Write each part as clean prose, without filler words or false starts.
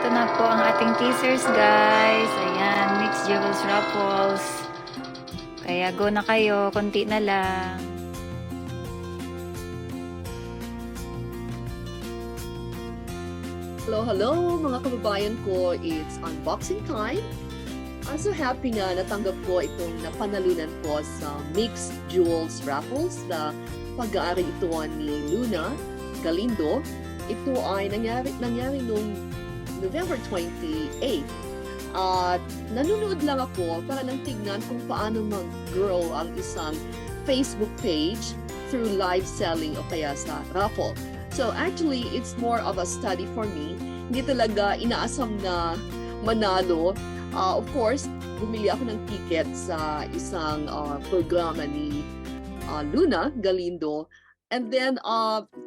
ito na po ang ating teasers, guys. Ayan, Myk'z Jewels Raffles. Kaya go na kayo, konti na lang. Hello mga kababayan ko, it's unboxing time. I'm so happy na natanggap ko itong napanalunan ko sa Myk'z Jewels Raffles na pag-aari ito ni Luna Galindo. Ito ay nangyari noong November 28. At nanonood lang ako para lang tignan kung paano mag-grow ang isang Facebook page through live selling o kaya sa Raffle. So actually, it's more of a study for me. Hindi talaga inaasam na manalo. Of course, bumili ako ng ticket sa isang programa ni Luna Galindo. And then,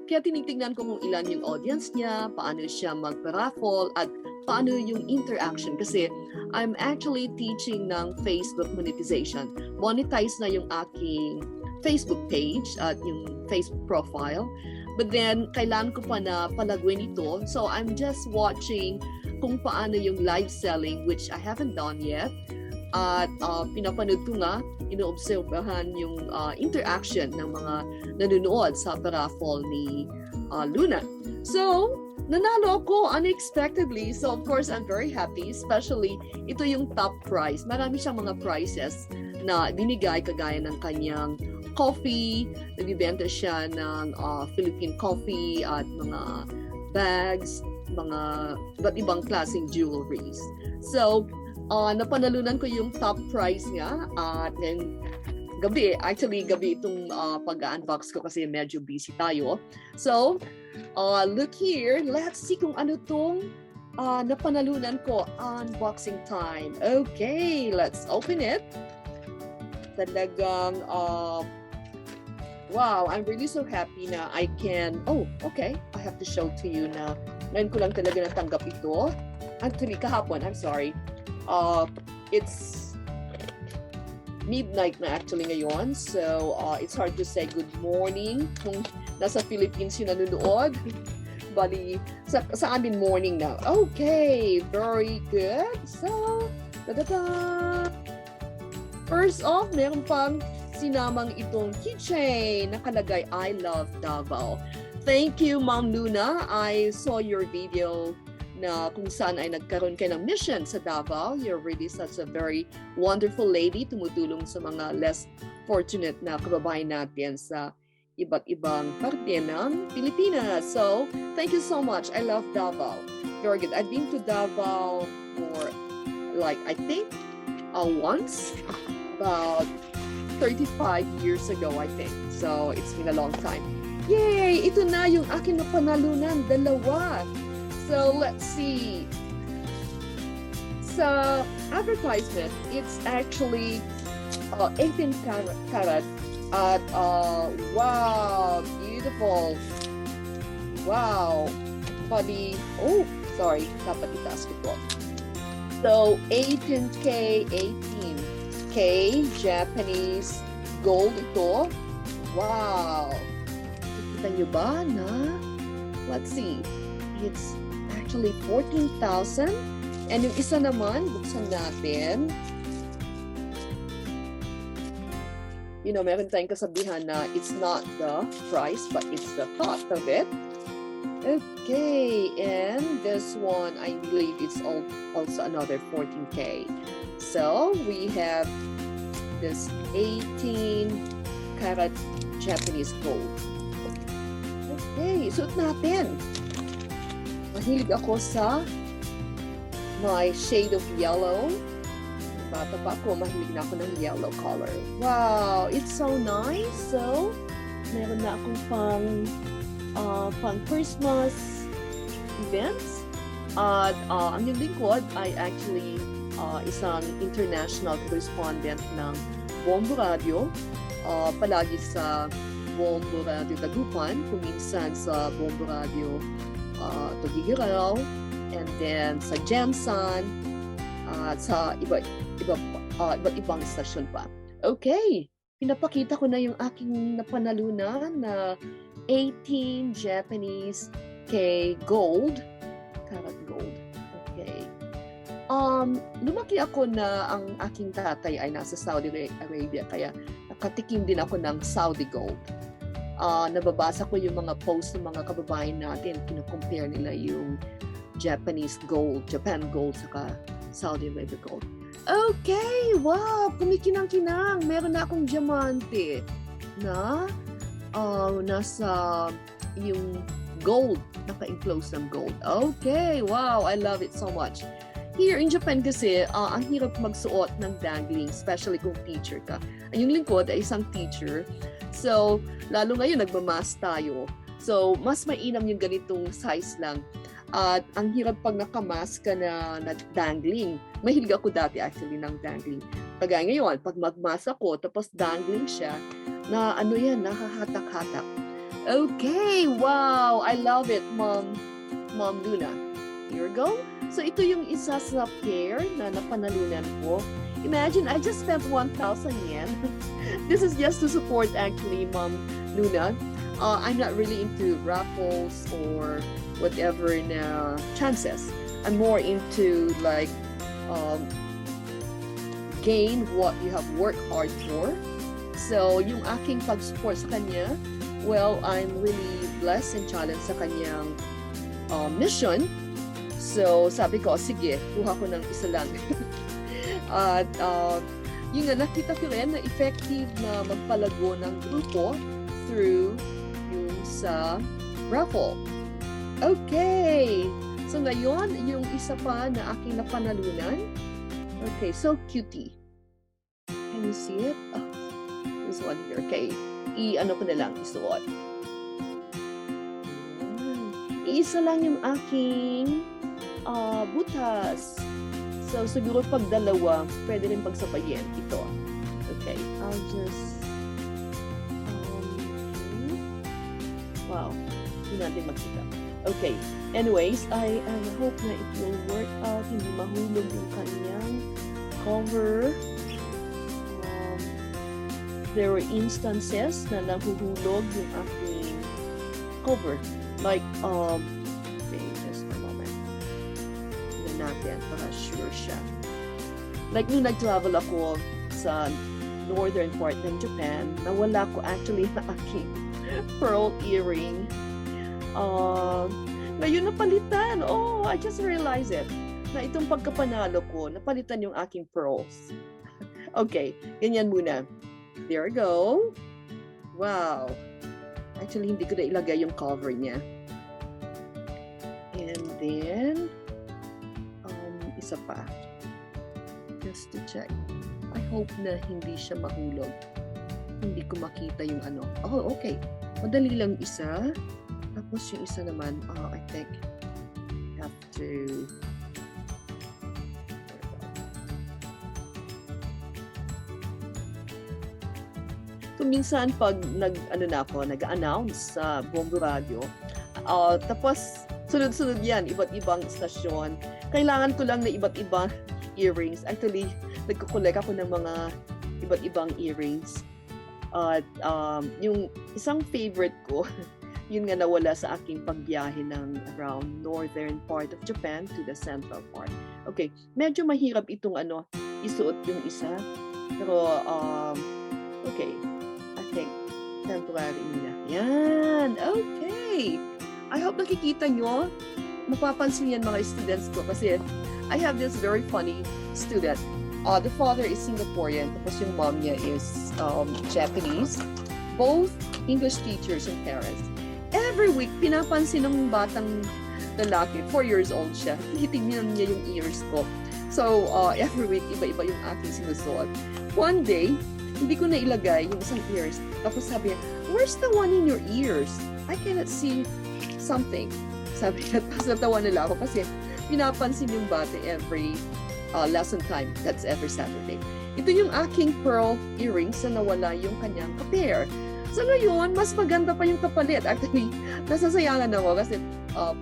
kaya tinitingnan ko kung ilan yung audience niya, paano siya mag-raffle, at paano yung interaction. Kasi I'm actually teaching ng Facebook monetization. Monetize na yung aking Facebook page at yung Facebook profile. But then, kailangan ko pa na palaguin ito. So, I'm just watching kung paano yung live selling, which I haven't done yet. At pinapanood ko nga, inoobserbahan yung interaction ng mga nanonood sa raffle ni Luna. So, nanalo ako unexpectedly. So, of course, I'm very happy. Especially, ito yung top prize. Marami siyang mga prizes na binigay kagaya ng kanyang coffee. Nagbibenta siya ng Philippine coffee at mga bags, mga iba't ibang klaseng jewelries. So, napanalunan ko yung top prize nga at then gabi itong pag-unbox ko kasi medyo busy tayo. So, look here. Let's see kung ano tong napanalunan ko. Unboxing time. Okay, let's open it. Talagang wow, I'm really so happy na I can, okay, I have to show to you na ngayon ko lang talaga natanggap ito. Actually, kahapon, I'm sorry. It's midnight na actually ngayon, so it's hard to say good morning kung nasa Philippines yung nanonood. Bali, sa amin morning na. Okay, very good. So, da-da-da! First off, meron pang sinamang itong keychain. Nakalagay, I love Davao. Thank you, Ma'am Luna. I saw your video na kung saan ay nagkaroon kayo ng mission sa Davao. You're really such a very wonderful lady, tumutulong sa mga less fortunate na kababayan natin sa iba't ibang parte ng Pilipinas. So, thank you so much. I love Davao. Very good. I've been to Davao for I think once, about 35 years ago, I think. So, it's been a long time. Yay! Ito na yung akin na panalunan, dalawa. So, let's see. Sa advertisement, it's actually 18 karat at wow, beautiful. Wow. Bali, sorry, dapat itaas ko po. So, 18K18. K, Japanese gold ito. Wow! Kita nyo ba na? Let's see. It's actually 14,000. And yung isa naman, buksan natin. You know, meron tayong kasabihan na it's not the price, but it's the thought of it. Okay, and this one, I believe it's also another 14K. So, we have this 18 karat Japanese gold. Okay, suot natin. Mahilig ako sa my shade of yellow. Bata pa ako, mahilig na ako ng yellow color. Wow, it's so nice. So, meron na akong pang Christmas events. At ang yung lingkod ay actually isang international correspondent ng Bombo Radio. Palagi sa Bombo Radio Dagupan, kuminsan sa Bombo Radio Tugigaraw, and then sa Jensen, at sa iba't ibang stasyon pa. Okay, pinapakita ko na yung aking napanalunan na 18 Japanese K gold, karat gold. Lumaki ako na ang aking tatay ay nasa Saudi Arabia, kaya nakatikim din ako ng Saudi gold. Nababasa ko yung mga posts ng mga kababayan natin, kino-compare nila yung Japanese gold, Japan gold, saka Saudi Arabia gold. Okay, wow, kumikinang-kinang. Meron na akong diamante na nasa yung gold, naka-enclose ng gold. Okay, wow, I love it so much. Here in Japan kasi, ang hirap magsuot ng dangling, especially kung teacher ka. Ang yung lingkod ay isang teacher. So, lalo ngayon, nagmamask tayo. So, mas mainam yung ganitong size lang. At ang hirap pag nakamask ka na dangling. Mahilig ako dati actually ng dangling. Kagaya ngayon, pag magmask ako, tapos dangling siya, na ano yan, nakahatak-hatak. Okay, wow, I love it, Ma'am Luna. Here we go. So ito yung isa sa pair na napanalunan ko. Imagine, I just spent 1,000 yen. This is just to support actually Ma'am Luna. I'm not really into raffles or whatever na chances. I'm more into like gain what you have worked hard for. So yung aking pag-support sa kanya, well, I'm really blessed and challenged sa kanyang mission. So, sabi ko, sige, kuha ko ng isa lang. At yun nga, nakita ko rin na effective na magpalago ng grupo through yung sa Raffle. Okay! So, ngayon, yung isa pa na aking napanalunan. Okay, so cutie. Can you see it? Oh, this one here. Okay, i-ano ko na lang, isuot. Iisa lang yung aking butas. So, siguro pag dalawa, pwede rin pagsabayin ito. Okay, I'll just wow, hindi natin makita. Okay, anyways, I hope na it will work out, hindi mahulog yung kanyang cover. There were instances na nahuhulog yung aking cover. Like, okay, just a moment. Tignan natin para sure siya. Like, nung nag-travel ako sa northern part ng Japan, nawala ko actually na aking pearl earring. Ngayon napalitan. Oh, I just realized it. Na itong pagkapanalo ko, napalitan yung aking pearls. Okay, ganyan muna. There we go. Wow. Actually, hindi ko na ilagay yung cover niya. And then, isa pa. Just to check. I hope na hindi siya mahulog. Hindi ko makita yung ano. Oh, okay. Madali lang isa. Tapos yung isa naman, I think, have to... So, minsan pag nag-announce sa Bombo Radio, tapos sunod-sunod yan, iba't ibang istasyon. Kailangan ko lang na iba't ibang earrings. Actually, nagkukolek ako ng mga iba't ibang earrings. At yung isang favorite ko, yun nga nawala sa aking pagbiyahe ng around northern part of Japan to the central part. Okay, medyo mahirap itong isuot yung isa. Pero, okay. I think, temporary na. Yan! Okay! I hope nakikita nyo. Mapapansin yan mga students ko kasi I have this very funny student. The father is Singaporean, tapos yung mom niya is Japanese. Both English teachers and parents. Every week, pinapansin ng batang lalaki, 4 years old siya. Titignan niya yung ears ko. So, every week, iba-iba yung aking sinusuot. One day, hindi ko na ilagay yung isang ears. Tapos sabi niya, where's the one in your ears? I cannot see something. Sabi niya, tapos natawa nila ako kasi pinapansin yung bata every lesson time. That's every Saturday. Ito yung aking pearl earrings na nawala yung kanyang kapair. So ngayon, mas maganda pa yung kapalit. Actually, nasasayangan ako kasi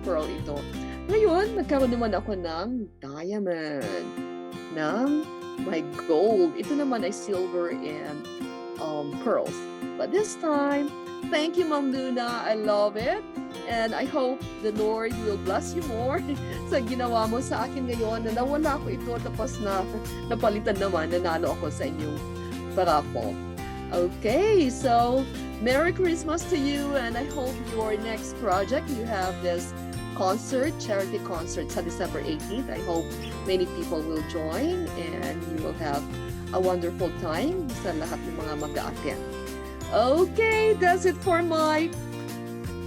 pearl ito. Ngayon, nagkaroon naman ako ng diamond. Ng my gold. Ito naman ay silver and pearls. But this time, thank you, Ma'am Luna. I love it. And I hope the Lord will bless you more sa ginawa mo sa akin ngayon na nawala ko ito tapos na napalitan naman, nanalo ako sa inyong raffle. Okay, so Merry Christmas to you, and I hope your next project, you have this concert, charity concert sa December 18th. I hope many people will join and you will have a wonderful time sa lahat ng mga mag-a-attend. Okay, that's it for my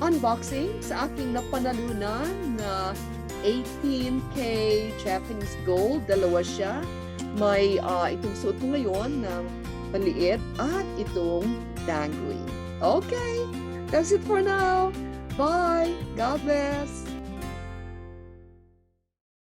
unboxing sa aking napanalunan na 18K Japanese gold. Dalawa siya. May itong suot ko ngayon ng maliit at itong dangling. Okay, that's it for now. Bye. God bless.